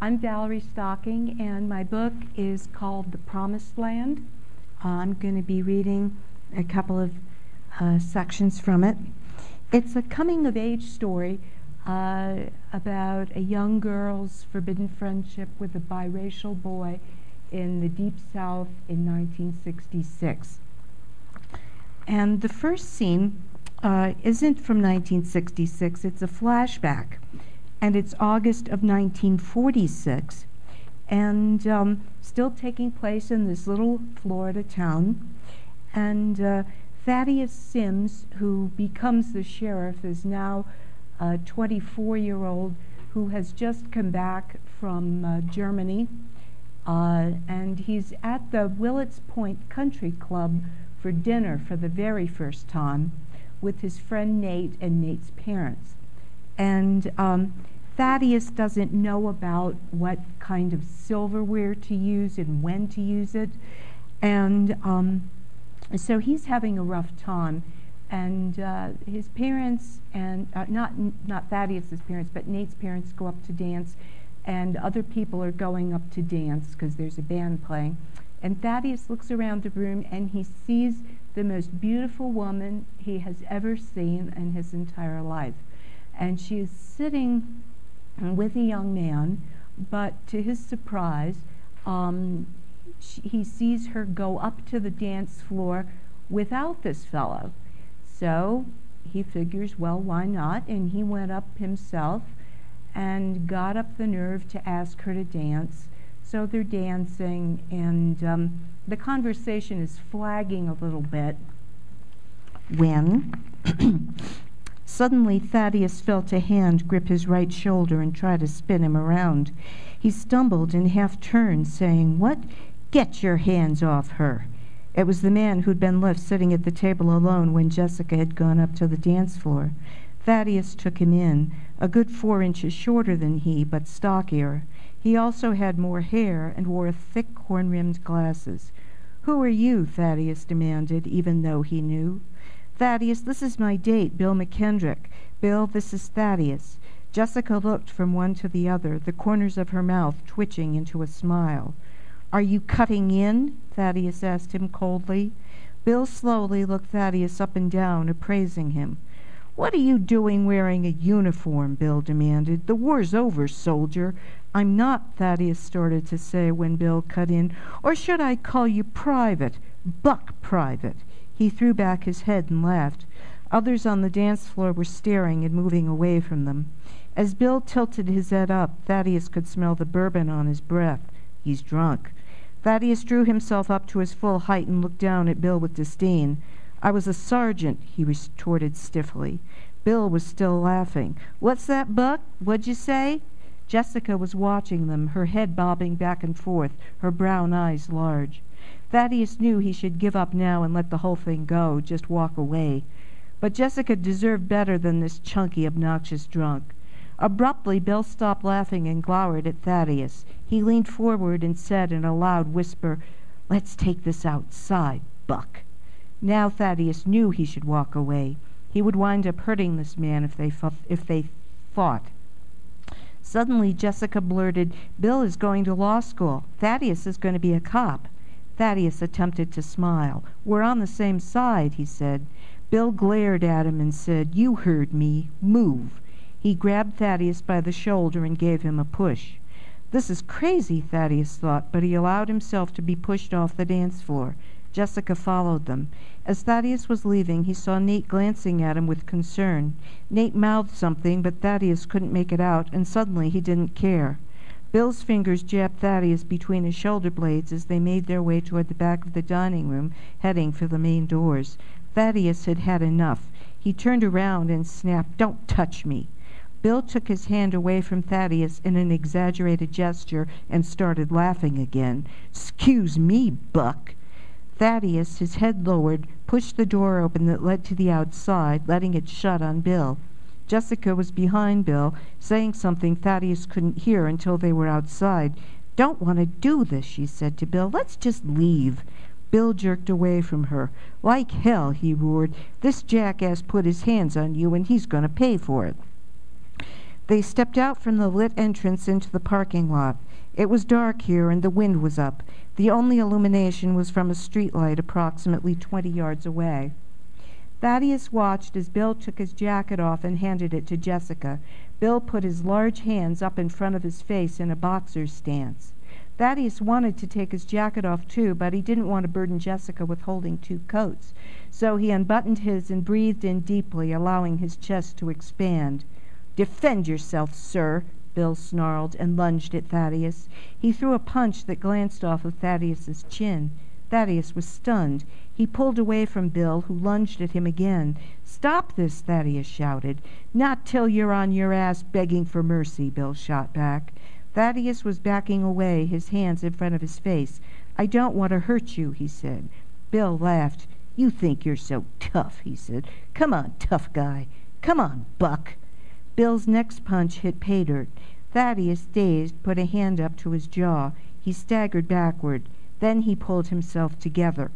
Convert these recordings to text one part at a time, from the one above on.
I'm Valerie Stocking, and my book is called The Promised Land. I'm going to be reading a couple of sections from it. It's a coming-of-age story about a young girl's forbidden friendship with a biracial boy in the Deep South in 1966. And the first scene isn't from 1966, it's a flashback. And it's August of 1946, and still taking place in this little Florida town. And Thaddeus Sims, who becomes the sheriff, is now a 24-year-old who has just come back from Germany, and he's at the Willets Point Country Club for dinner for the very first time with his friend Nate and Nate's parents. And Thaddeus doesn't know about what kind of silverware to use and when to use it, and so he's having a rough time. And his parents, and not Thaddeus's parents, but Nate's parents, go up to dance, and other people are going up to dance because there's a band playing. And Thaddeus looks around the room and he sees the most beautiful woman he has ever seen in his entire life. And she is sitting with a young man, but to his surprise, he sees her go up to the dance floor without this fellow. So he figures, well, why not? And he went up himself and got up the nerve to ask her to dance. So they're dancing, and the conversation is flagging a little bit when suddenly Thaddeus felt a hand grip his right shoulder and try to spin him around. He stumbled and half turned, saying, "What? Get your hands off her." It was the man who'd been left sitting at the table alone when Jessica had gone up to the dance floor. Thaddeus took him in, a good 4 inches shorter than he, but stockier. He also had more hair and wore thick horn-rimmed glasses. "Who are you?" Thaddeus demanded, even though he knew. "Thaddeus, this is my date, Bill McKendrick. Bill, this is Thaddeus." Jessica looked from one to the other, the corners of her mouth twitching into a smile. "Are you cutting in?" Thaddeus asked him coldly. Bill slowly looked Thaddeus up and down, appraising him. "What are you doing wearing a uniform?" Bill demanded. "The war's over, soldier." "I'm not," Thaddeus started to say when Bill cut in. "Or should I call you Private? Buck Private." He threw back his head and laughed. Others on the dance floor were staring and moving away from them. As Bill tilted his head up, Thaddeus could smell the bourbon on his breath. "He's drunk." Thaddeus drew himself up to his full height and looked down at Bill with disdain. "I was a sergeant," he retorted stiffly. Bill was still laughing. "What's that, Buck? What'd you say?" Jessica was watching them, her head bobbing back and forth, her brown eyes large. Thaddeus knew he should give up now and let the whole thing go, just walk away. But Jessica deserved better than this chunky, obnoxious drunk. Abruptly, Bill stopped laughing and glowered at Thaddeus. He leaned forward and said in a loud whisper, "Let's take this outside, Buck." Now Thaddeus knew he should walk away. He would wind up hurting this man if they fought. Suddenly Jessica blurted, "Bill is going to law school. Thaddeus is going to be a cop." Thaddeus attempted to smile. "We're on the same side," he said. Bill glared at him and said, "You heard me. Move." He grabbed Thaddeus by the shoulder and gave him a push. This is crazy, Thaddeus thought, but he allowed himself to be pushed off the dance floor. Jessica followed them. As Thaddeus was leaving, he saw Nate glancing at him with concern. Nate mouthed something, but Thaddeus couldn't make it out, and suddenly he didn't care. Bill's fingers jabbed Thaddeus between his shoulder blades as they made their way toward the back of the dining room, heading for the main doors. Thaddeus had had enough. He turned around and snapped, "Don't touch me." Bill took his hand away from Thaddeus in an exaggerated gesture and started laughing again. "'Scuse me, Buck." Thaddeus, his head lowered, pushed the door open that led to the outside, letting it shut on Bill. Jessica was behind Bill, saying something Thaddeus couldn't hear until they were outside. "Don't want to do this," she said to Bill. "Let's just leave." Bill jerked away from her. "Like hell," he roared. "This jackass put his hands on you, and he's going to pay for it." They stepped out from the lit entrance into the parking lot. It was dark here and the wind was up. The only illumination was from a streetlight approximately 20 yards away. Thaddeus watched as Bill took his jacket off and handed it to Jessica. Bill put his large hands up in front of his face in a boxer's stance. Thaddeus wanted to take his jacket off too, but he didn't want to burden Jessica with holding two coats. So he unbuttoned his and breathed in deeply, allowing his chest to expand. "Defend yourself, sir," Bill snarled and lunged at Thaddeus. He threw a punch that glanced off of Thaddeus's chin. Thaddeus was stunned. He pulled away from Bill, who lunged at him again. "Stop this," Thaddeus shouted. "Not till you're on your ass begging for mercy," Bill shot back. Thaddeus was backing away, his hands in front of his face. "I don't want to hurt you," he said. Bill laughed. "You think you're so tough," he said. "Come on, tough guy. Come on, buck." Bill's next punch hit pay dirt. Thaddeus, dazed, put a hand up to his jaw. He staggered backward. Then he pulled himself together.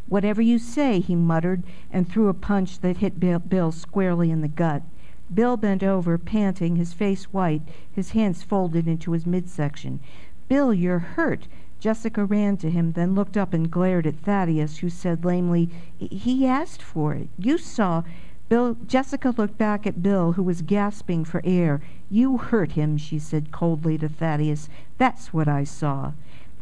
"Whatever you say," he muttered, and threw a punch that hit Bill squarely in the gut. Bill bent over, panting, his face white, his hands folded into his midsection. "Bill, you're hurt." Jessica ran to him, then looked up and glared at Thaddeus, who said lamely, "He asked for it. You saw." Jessica looked back at Bill, who was gasping for air. "You hurt him," she said coldly to Thaddeus. "That's what I saw."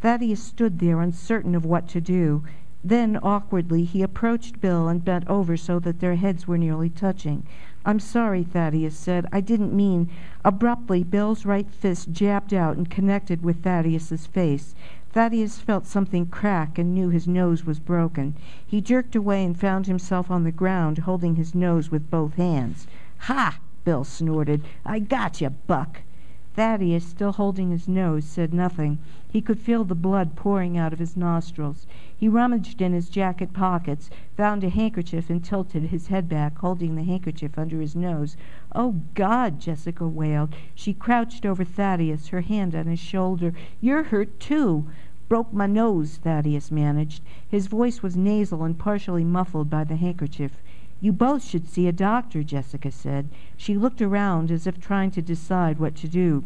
Thaddeus stood there, uncertain of what to do. Then, awkwardly, he approached Bill and bent over so that their heads were nearly touching. "I'm sorry," Thaddeus said. "I didn't mean—" Abruptly, Bill's right fist jabbed out and connected with Thaddeus's face. Thaddeus felt something crack and knew his nose was broken. He jerked away and found himself on the ground, holding his nose with both hands. "Ha!" Bill snorted. "I gotcha, buck." Thaddeus, still holding his nose, said nothing. He could feel the blood pouring out of his nostrils. He rummaged in his jacket pockets, found a handkerchief, and tilted his head back, holding the handkerchief under his nose. "Oh, God!" Jessica wailed. She crouched over Thaddeus, her hand on his shoulder. "You're hurt, too." "Broke my nose," Thaddeus managed. His voice was nasal and partially muffled by the handkerchief. "You both should see a doctor," Jessica said. She looked around as if trying to decide what to do.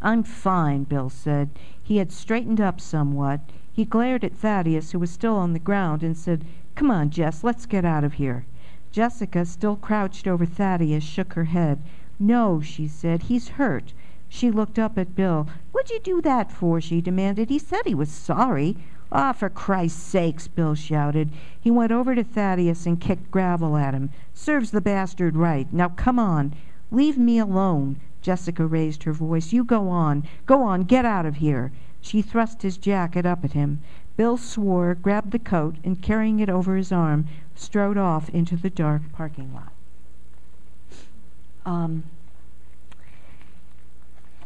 "I'm fine," Bill said. He had straightened up somewhat. He glared at Thaddeus, who was still on the ground, and said, "Come on, Jess, let's get out of here." Jessica, still crouched over Thaddeus, shook her head. "No," she said, "he's hurt." She looked up at Bill. "What'd you do that for?" she demanded. "He said he was sorry." "Ah, for Christ's sakes," Bill shouted. He went over to Thaddeus and kicked gravel at him. "Serves the bastard right. Now come on." "Leave me alone." Jessica raised her voice. "You go on. Go on, get out of here." She thrust his jacket up at him. Bill swore, grabbed the coat, and carrying it over his arm, strode off into the dark parking lot.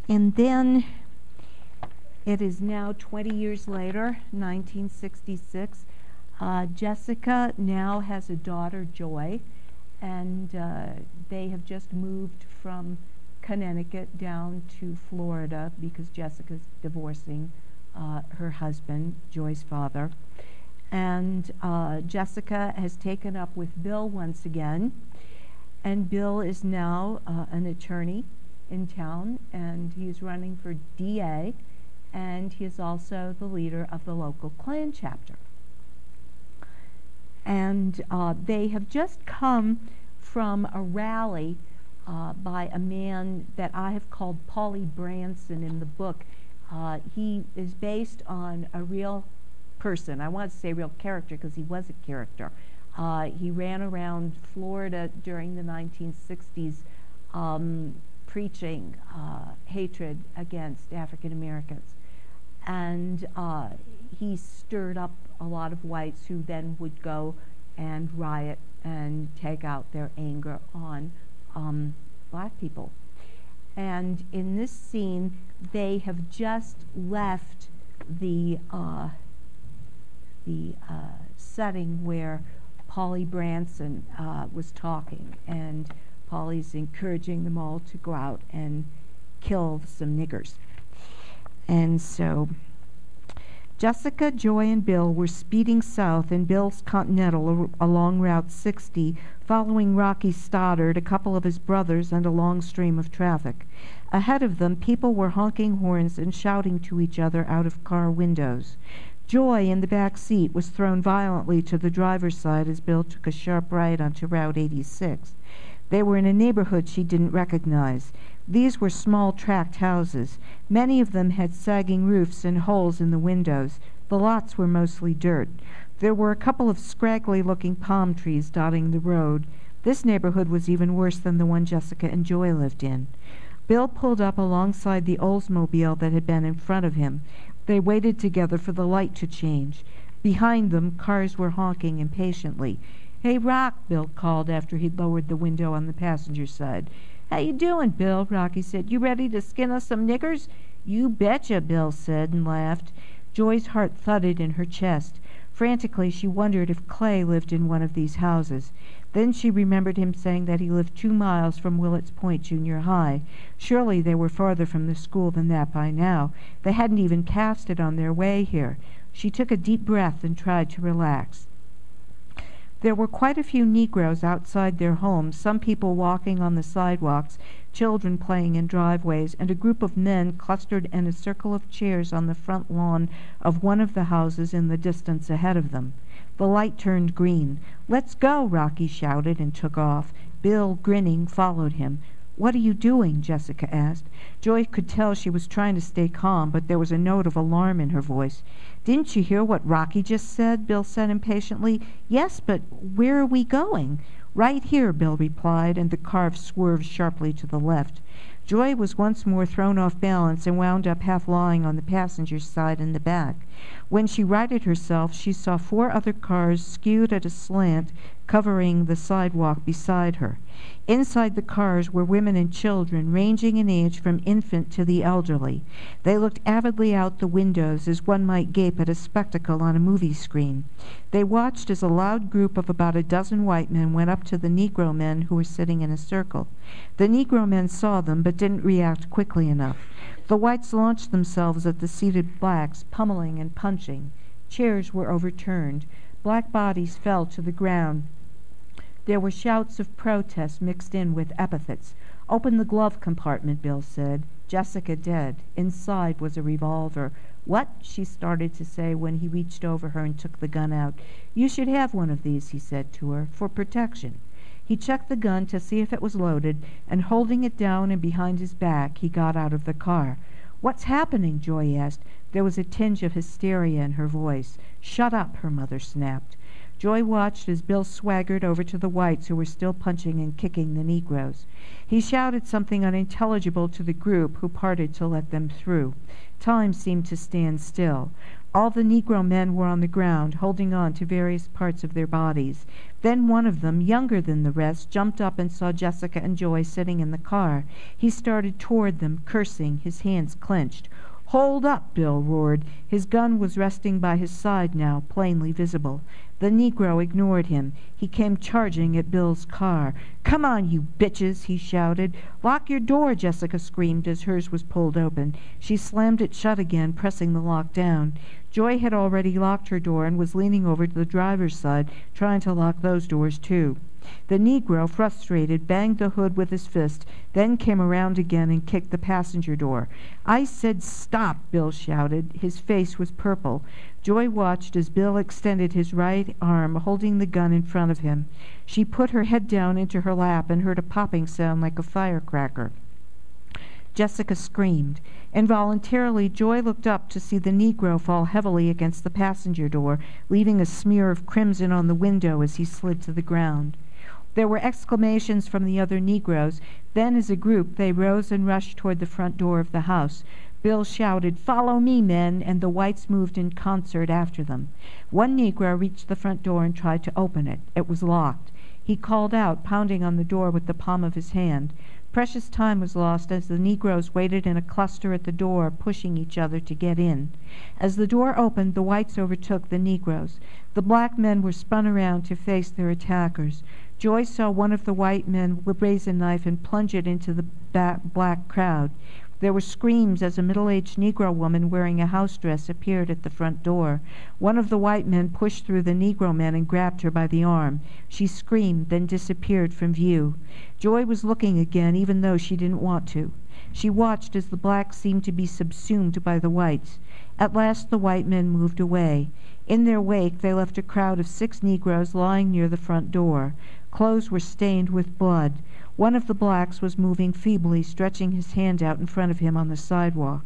And then it is now 20 years later, 1966. Jessica now has a daughter, Joy, and they have just moved from Connecticut down to Florida because Jessica's divorcing her husband, Joy's father. And Jessica has taken up with Bill once again, and Bill is now an attorney in town, and he's running for DA, and he is also the leader of the local Klan chapter. And they have just come from a rally by a man that I have called Paulie Branson in the book. He is based on a real person. I want to say real character because he was a character. He ran around Florida during the 1960s preaching hatred against African Americans. And he stirred up a lot of whites who then would go and riot and take out their anger on black people. And in this scene, they have just left the setting where Paulie Branson was talking, and Paulie's encouraging them all to go out and kill some niggers. And so Jessica, Joy, and Bill were speeding south in Bill's Continental along Route 60, following Rocky Stoddard, a couple of his brothers, and a long stream of traffic. Ahead of them, people were honking horns and shouting to each other out of car windows. Joy, in the back seat, was thrown violently to the driver's side as Bill took a sharp right onto Route 86. They were in a neighborhood she didn't recognize. These were small tract houses. Many of them had sagging roofs and holes in the windows. The lots were mostly dirt. There were a couple of scraggly-looking palm trees dotting the road. This neighborhood was even worse than the one Jessica and Joy lived in. Bill pulled up alongside the Oldsmobile that had been in front of him. They waited together for the light to change. Behind them, cars were honking impatiently. "Hey, Rock," Bill called after he'd lowered the window on the passenger side. "How you doing, Bill?" Rocky said. "You ready to skin us some niggers?" "You betcha," Bill said and laughed. Joy's heart thudded in her chest. Frantically, she wondered if Clay lived in one of these houses. Then she remembered him saying that he lived 2 miles from Willets Point Junior High. Surely they were farther from the school than that by now. They hadn't even passed it on their way here. She took a deep breath and tried to relax. There were quite a few Negroes outside their homes, some people walking on the sidewalks, children playing in driveways, and a group of men clustered in a circle of chairs on the front lawn of one of the houses in the distance ahead of them. The light turned green. "Let's go," Rocky shouted and took off. Bill, grinning, followed him. "What are you doing?" Jessica asked. Joy could tell she was trying to stay calm, but there was a note of alarm in her voice. "Didn't you hear what Rocky just said?" Bill said impatiently. "Yes, but where are we going?" "Right here," Bill replied, and the car swerved sharply to the left. Joy was once more thrown off balance and wound up half lying on the passenger side in the back. When she righted herself, she saw 4 other cars skewed at a slant covering the sidewalk beside her. Inside the cars were women and children, ranging in age from infant to the elderly. They looked avidly out the windows as one might gape at a spectacle on a movie screen. They watched as a loud group of about a dozen white men went up to the Negro men who were sitting in a circle. The Negro men saw them but didn't react quickly enough. The whites launched themselves at the seated blacks, pummeling and punching. Chairs were overturned. Black bodies fell to the ground. There were shouts of protest mixed in with epithets. "Open the glove compartment," Bill said. Jessica dead. Inside was a revolver. "What?" she started to say when he reached over her and took the gun out. "You should have one of these," he said to her, "for protection." He checked the gun to see if it was loaded, and holding it down and behind his back, he got out of the car. "What's happening?" Joy asked. There was a tinge of hysteria in her voice. "Shut up," her mother snapped. Joy watched as Bill swaggered over to the whites who were still punching and kicking the Negroes. He shouted something unintelligible to the group, who parted to let them through. Time seemed to stand still. All the Negro men were on the ground, holding on to various parts of their bodies. Then one of them, younger than the rest, jumped up and saw Jessica and Joy sitting in the car. He started toward them, cursing, his hands clenched. "Hold up!" Bill roared. His gun was resting by his side now, plainly visible. The Negro ignored him. He came charging at Bill's car. "Come on, you bitches!" he shouted. "Lock your door!" Jessica screamed as hers was pulled open. She slammed it shut again, pressing the lock down. Joy had already locked her door and was leaning over to the driver's side, trying to lock those doors too. The Negro, frustrated, banged the hood with his fist, then came around again and kicked the passenger door. "I said stop!" Bill shouted. His face was purple. Joy watched as Bill extended his right arm, holding the gun in front of him. She put her head down into her lap and heard a popping sound like a firecracker. Jessica screamed. Involuntarily, Joy looked up to see the Negro fall heavily against the passenger door, leaving a smear of crimson on the window as he slid to the ground. There were exclamations from the other Negroes. Then, as a group, they rose and rushed toward the front door of the house. Bill shouted, "Follow me, men," and the whites moved in concert after them. One Negro reached the front door and tried to open it. It was locked. He called out, pounding on the door with the palm of his hand. Precious time was lost as the Negroes waited in a cluster at the door, pushing each other to get in. As the door opened, the whites overtook the Negroes. The black men were spun around to face their attackers. Joy saw one of the white men raise a knife and plunge it into the black crowd. There were screams as a middle-aged Negro woman wearing a house dress appeared at the front door. One of the white men pushed through the Negro men and grabbed her by the arm. She screamed, then disappeared from view. Joy was looking again, even though she didn't want to. She watched as the blacks seemed to be subsumed by the whites. At last the white men moved away. In their wake they left a crowd of 6 Negroes lying near the front door. Clothes were stained with blood. One of the blacks was moving feebly, stretching his hand out in front of him on the sidewalk.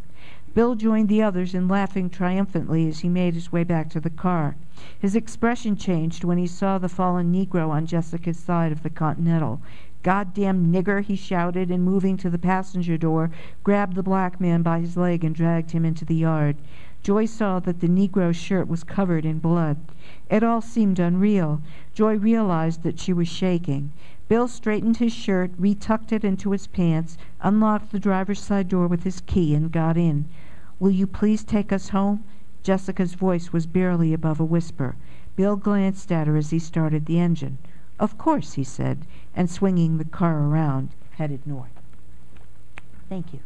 Bill joined the others in laughing triumphantly as he made his way back to the car. His expression changed when he saw the fallen Negro on Jessica's side of the Continental. "Goddamn nigger," he shouted, and moving to the passenger door, grabbed the black man by his leg and dragged him into the yard. Joy saw that the Negro's shirt was covered in blood. It all seemed unreal. Joy realized that she was shaking. Bill straightened his shirt, retucked it into his pants, unlocked the driver's side door with his key, and got in. "Will you please take us home?" Jessica's voice was barely above a whisper. Bill glanced at her as he started the engine. "Of course," he said, and swinging the car around, headed north. Thank you.